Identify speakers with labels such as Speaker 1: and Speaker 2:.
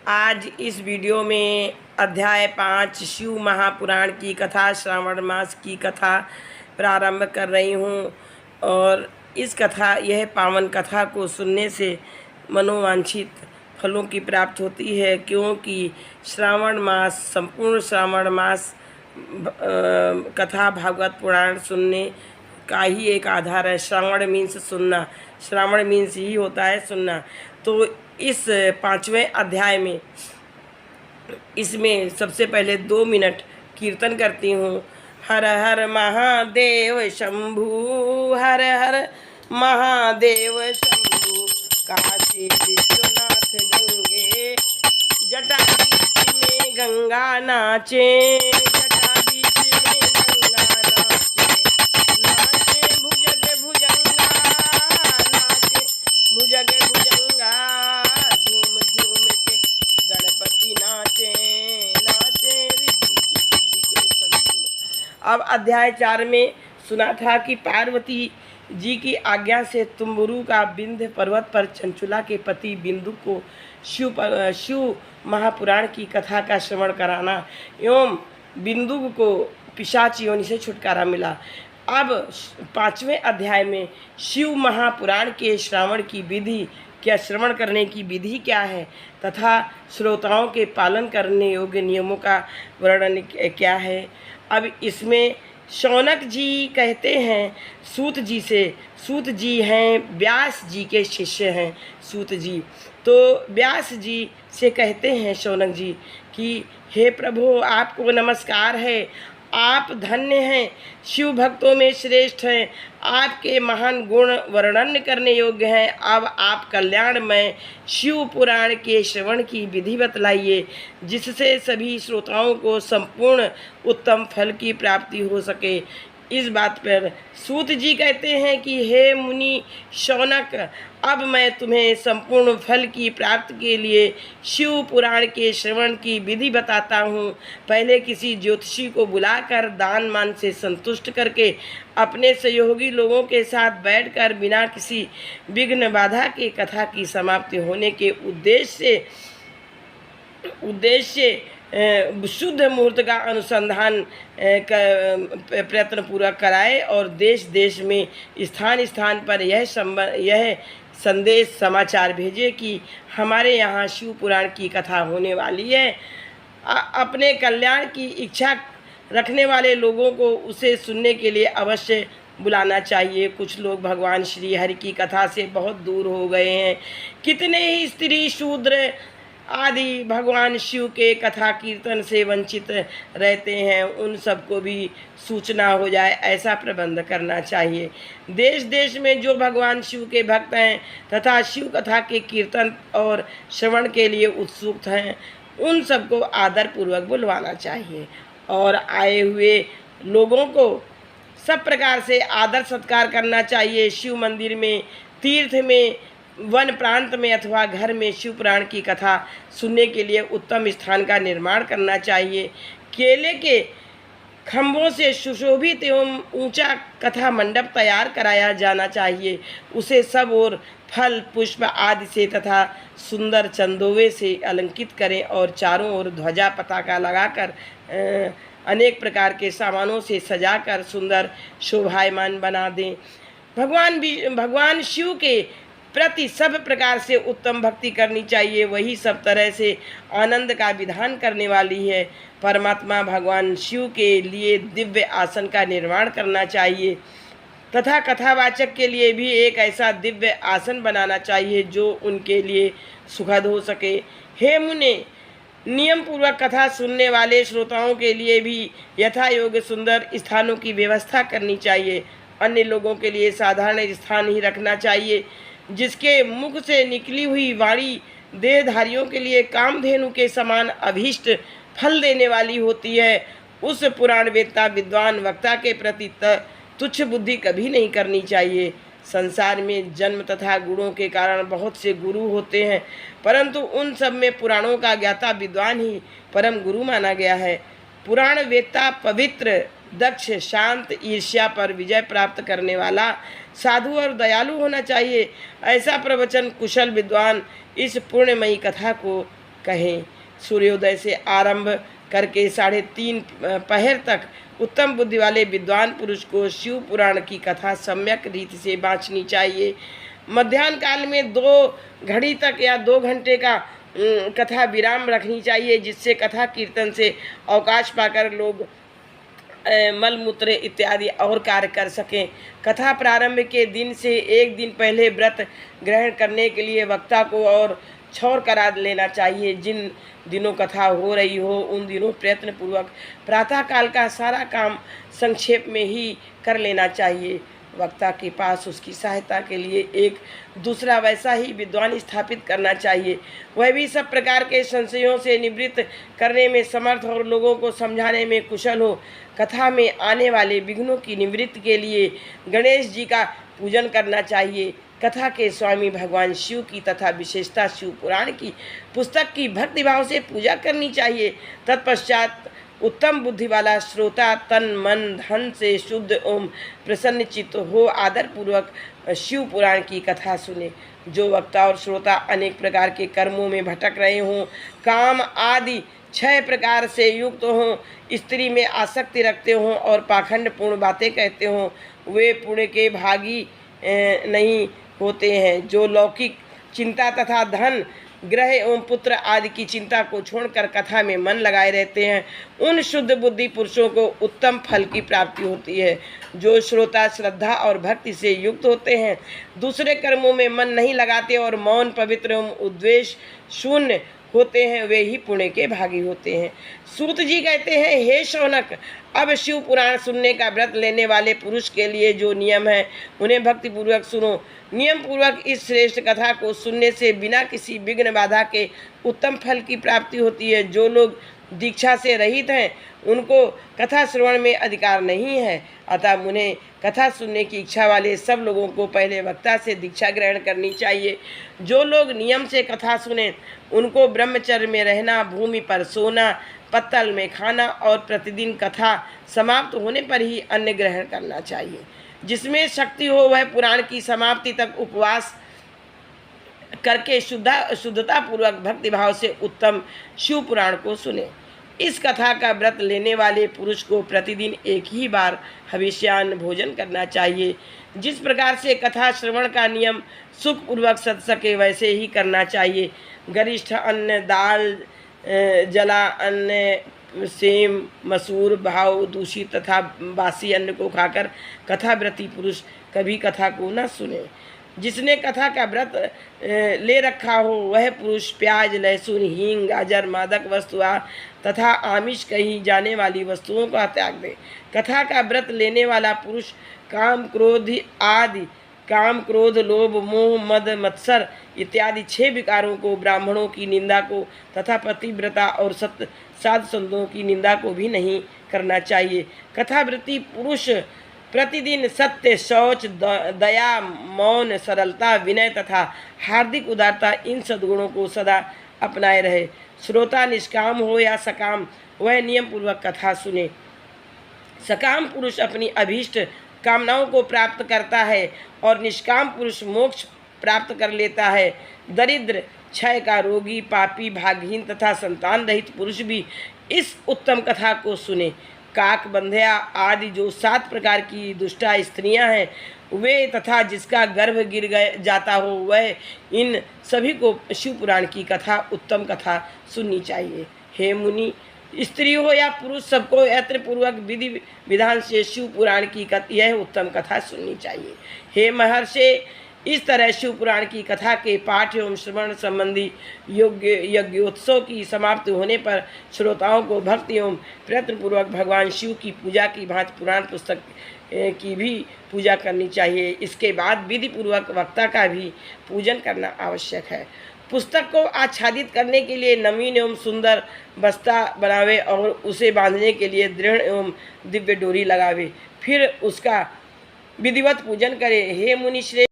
Speaker 1: आज इस वीडियो में अध्याय 5 शिव महापुराण की कथा श्रावण मास की कथा प्रारंभ कर रही हूँ। और इस कथा यह पावन कथा को सुनने से मनोवांछित फलों की प्राप्ति होती है, क्योंकि श्रावण मास संपूर्ण श्रावण मास कथा भागवत पुराण सुनने का ही एक आधार है। श्रावण मीन्स सुनना, श्रावण मीन्स ही होता है सुनना। तो इस 5वें अध्याय में इसमें सबसे पहले 2 मिनट कीर्तन करती हूँ। हर हर महादेव शंभु, हर हर महादेव शंभु, काशी विश्वनाथ गंगे, जटा बीच में गंगा नाचे, जटा बीच में गंगा नाचे, नाचे भुजग भुजंगा, नाचे भुजग भुजंगा, झूम झूम के गणपति नाचे, नाचे रिद्धि की सिद्धि के संग। अब अध्याय 4 में सुना था कि पार्वती जी की आज्ञा से तुम्बुरु का विंध्य पर्वत पर चंचुला के पति बिंदु को शिव महापुराण की कथा का श्रवण कराना एवं बिंदु को पिशाच योनि से छुटकारा मिला। अब 5वें अध्याय में शिव महापुराण के श्रवण की विधि क्या, श्रवण करने की विधि क्या है तथा श्रोताओं के पालन करने योग्य नियमों का वर्णन क्या है। अब इसमें शौनक जी कहते हैं सूत जी से, सूत जी हैं व्यास जी के शिष्य हैं सूत जी। तो व्यास जी से कहते हैं शौनक जी कि हे प्रभु, आपको नमस्कार है, आप धन्य हैं, शिव भक्तों में श्रेष्ठ हैं, आपके महान गुण वर्णन करने योग्य हैं। अब आप कल्याणमय शिव पुराण के श्रवण की विधि बतलाइए, जिससे सभी श्रोताओं को संपूर्ण उत्तम फल की प्राप्ति हो सके। इस बात पर सूत जी कहते हैं कि हे मुनि शौनक, अब मैं तुम्हें संपूर्ण फल की प्राप्ति के लिए शिव पुराण के श्रवण की विधि बताता हूँ। पहले किसी ज्योतिषी को बुलाकर दान मान से संतुष्ट करके अपने सहयोगी लोगों के साथ बैठकर बिना किसी विघ्न बाधा के कथा की समाप्ति होने के उद्देश्य शुद्ध मुहूर्त का अनुसंधान प्रयत्न पूरा कराए और देश देश में स्थान स्थान पर यह संदेश समाचार भेजे कि हमारे यहाँ शिव पुराण की कथा होने वाली है। अपने कल्याण की इच्छा रखने वाले लोगों को उसे सुनने के लिए अवश्य बुलाना चाहिए। कुछ लोग भगवान श्री हरि की कथा से बहुत दूर हो गए हैं। कितने ही स्त्री शूद्र आदि भगवान शिव के कथा कीर्तन से वंचित रहते हैं, उन सबको भी सूचना हो जाए, ऐसा प्रबंध करना चाहिए। देश देश में जो भगवान शिव के भक्त हैं तथा शिव कथा के कीर्तन और श्रवण के लिए उत्सुक हैं, उन सबको आदरपूर्वक बुलवाना चाहिए और आए हुए लोगों को सब प्रकार से आदर सत्कार करना चाहिए। शिव मंदिर में, तीर्थ में, वन प्रांत में अथवा घर में शिव पुराण की कथा सुनने के लिए उत्तम स्थान का निर्माण करना चाहिए। केले के खंभों से सुशोभित एवं ऊंचा कथा मंडप तैयार कराया जाना चाहिए। उसे सब ओर फल पुष्प आदि से तथा सुंदर चंदोवे से अलंकित करें और चारों ओर ध्वजा पताका लगाकर अनेक प्रकार के सामानों से सजाकर सुंदर शोभायमान बना दें। भगवान शिव के प्रति सब प्रकार से उत्तम भक्ति करनी चाहिए, वही सब तरह से आनंद का विधान करने वाली है। परमात्मा भगवान शिव के लिए दिव्य आसन का निर्माण करना चाहिए तथा कथावाचक के लिए भी एक ऐसा दिव्य आसन बनाना चाहिए जो उनके लिए सुखद हो सके। हे मुने, नियम पूर्वक कथा सुनने वाले श्रोताओं के लिए भी यथा योग्य सुंदर स्थानों की व्यवस्था करनी चाहिए। अन्य लोगों के लिए साधारण स्थान ही रखना चाहिए। जिसके मुख से निकली हुई वाणी देहधारियों के लिए कामधेनु के समान अभीष्ट फल देने वाली होती है, उस पुराण वेत्ता विद्वान वक्ता के प्रति तुच्छ बुद्धि कभी नहीं करनी चाहिए। संसार में जन्म तथा गुणों के कारण बहुत से गुरु होते हैं, परंतु उन सब में पुराणों का ज्ञाता विद्वान ही परम गुरु माना गया है। पुराण वेत्ता पवित्र, दक्ष, शांत, ईर्ष्या पर विजय प्राप्त करने वाला, साधु और दयालु होना चाहिए। ऐसा प्रवचन कुशल विद्वान इस पुण्यमयी कथा को कहें। सूर्योदय से आरंभ करके 3:30 पहर तक उत्तम बुद्धि वाले विद्वान पुरुष को शिव पुराण की कथा सम्यक रीति से बाँचनी चाहिए। मध्याह्न काल में 2 घड़ी तक या 2 घंटे का कथा विराम रखनी चाहिए, जिससे कथा कीर्तन से अवकाश पाकर लोग मल मूत्र इत्यादि और कार्य कर सकें। कथा प्रारंभ के दिन से 1 दिन पहले व्रत ग्रहण करने के लिए वक्ता को और क्षौर करा लेना चाहिए। जिन दिनों कथा हो रही हो उन दिनों प्रयत्न पूर्वक प्रातः काल का सारा काम संक्षेप में ही कर लेना चाहिए। वक्ता के पास उसकी सहायता के लिए एक दूसरा वैसा ही विद्वान स्थापित करना चाहिए, वह भी सब प्रकार के संशयों से निवृत्त करने में समर्थ और लोगों को समझाने में कुशल हो। कथा में आने वाले विघ्नों की निवृत्ति के लिए गणेश जी का पूजन करना चाहिए। कथा के स्वामी भगवान शिव की तथा विशेषता शिव पुराण की पुस्तक की भक्तिभाव से पूजा करनी चाहिए। तत्पश्चात उत्तम बुद्धि वाला श्रोता तन मन धन से शुद्ध ओम प्रसन्न चित्त हो आदर पूर्वक शिव पुराण की कथा सुने। जो वक्ता और श्रोता अनेक प्रकार के कर्मों में भटक रहे हों, काम आदि 6 प्रकार से युक्त हों, स्त्री में आसक्ति रखते हों और पाखंड पूर्ण बातें कहते हों, वे पुण्य के भागी नहीं होते हैं। जो लौकिक चिंता तथा धन ग्रह एवं पुत्र आदि की चिंता को छोड़कर कथा में मन लगाए रहते हैं, उन शुद्ध बुद्धि पुरुषों को उत्तम फल की प्राप्ति होती है। जो श्रोता श्रद्धा और भक्ति से युक्त होते हैं, दूसरे कर्मों में मन नहीं लगाते और मौन पवित्र एवं उद्वेष शून्य होते हैं, वे ही पुण्य के भागी होते हैं। सूत जी कहते हैं, हे शौनक, अब शिव पुराण सुनने का व्रत लेने वाले पुरुष के लिए जो नियम है उन्हें भक्ति पूर्वक सुनो। नियम पूर्वक इस श्रेष्ठ कथा को सुनने से बिना किसी विघ्न बाधा के उत्तम फल की प्राप्ति होती है। जो लोग दीक्षा से रहित हैं उनको कथा श्रवण में अधिकार नहीं है, अतः उन्हें कथा सुनने की इच्छा वाले सब लोगों को पहले वक्ता से दीक्षा ग्रहण करनी चाहिए। जो लोग नियम से कथा सुने उनको ब्रह्मचर्य में रहना, भूमि पर सोना, पत्तल में खाना और प्रतिदिन कथा समाप्त होने पर ही अन्न ग्रहण करना चाहिए। जिसमें शक्ति हो वह पुराण की समाप्ति तक उपवास करके शुद्धता पूर्वक भक्तिभाव से उत्तम शिव पुराण को सुने। इस कथा का व्रत लेने वाले पुरुष को प्रतिदिन एक ही बार हविष्यान्न भोजन करना चाहिए। जिस प्रकार से कथा श्रवण का नियम सुखपूर्वक सद सके वैसे ही करना चाहिए। गरिष्ठ अन्न, दाल, जला अन्न, सेम, मसूर, भाव दूषित तथा बासी अन्न को खाकर कथाव्रती पुरुष कभी कथा को न सुने। जिसने कथा का व्रत ले रखा हो वह पुरुष प्याज, लहसुन, हींग, गाजर, मादक वस्तुआ तथा आमिष कही जाने वाली वस्तुओं का त्याग दे। कथा का व्रत लेने वाला पुरुष काम क्रोध, लोभ, मोह, मद, मत्सर इत्यादि 6 विकारों को, ब्राह्मणों की निंदा को तथा पतिव्रता और साधु संतों की निंदा को भी नहीं करना चाहिए। कथाव्रती पुरुष प्रतिदिन सत्य, शौच, दया, मौन, सरलता, विनय तथा हार्दिक उदारता इन सद्गुणों को सदा अपनाए रहे। श्रोता निष्काम हो या सकाम वह नियम पूर्वक कथा सुने। सकाम पुरुष अपनी अभीष्ट कामनाओं को प्राप्त करता है और निष्काम पुरुष मोक्ष प्राप्त कर लेता है। दरिद्र, क्षय का रोगी, पापी, भागहीन तथा संतान रहित पुरुष भी इस उत्तम कथा को सुने। काक, बंध्या आदि जो 7 प्रकार की दुष्टा स्त्रियां हैं वे तथा जिसका गर्भ गिर जाता हो वह इन सभी को शिव पुराण की कथा उत्तम कथा सुननी चाहिए। हे मुनि, स्त्री हो या पुरुष सबको यत्न पूर्वक विधि विधान से शिव पुराण की यह उत्तम कथा सुननी चाहिए। हे महर्षि, इस तरह शिव पुराण की कथा के पाठ एवं श्रवण संबंधी यज्ञोत्सव की समाप्ति होने पर श्रोताओं को भक्ति एवं प्रयत्न पूर्वक भगवान शिव की पूजा की भांति पुराण पुस्तक की भी पूजा करनी चाहिए। इसके बाद विधि पूर्वक वक्ता का भी पूजन करना आवश्यक है। पुस्तक को आच्छादित करने के लिए नवीन एवं सुंदर बस्ता बनावे और उसे बांधने के लिए दृढ़ एवं दिव्य डोरी लगावे, फिर उसका विधिवत पूजन करे। हे मुनि श्रेष्ठ,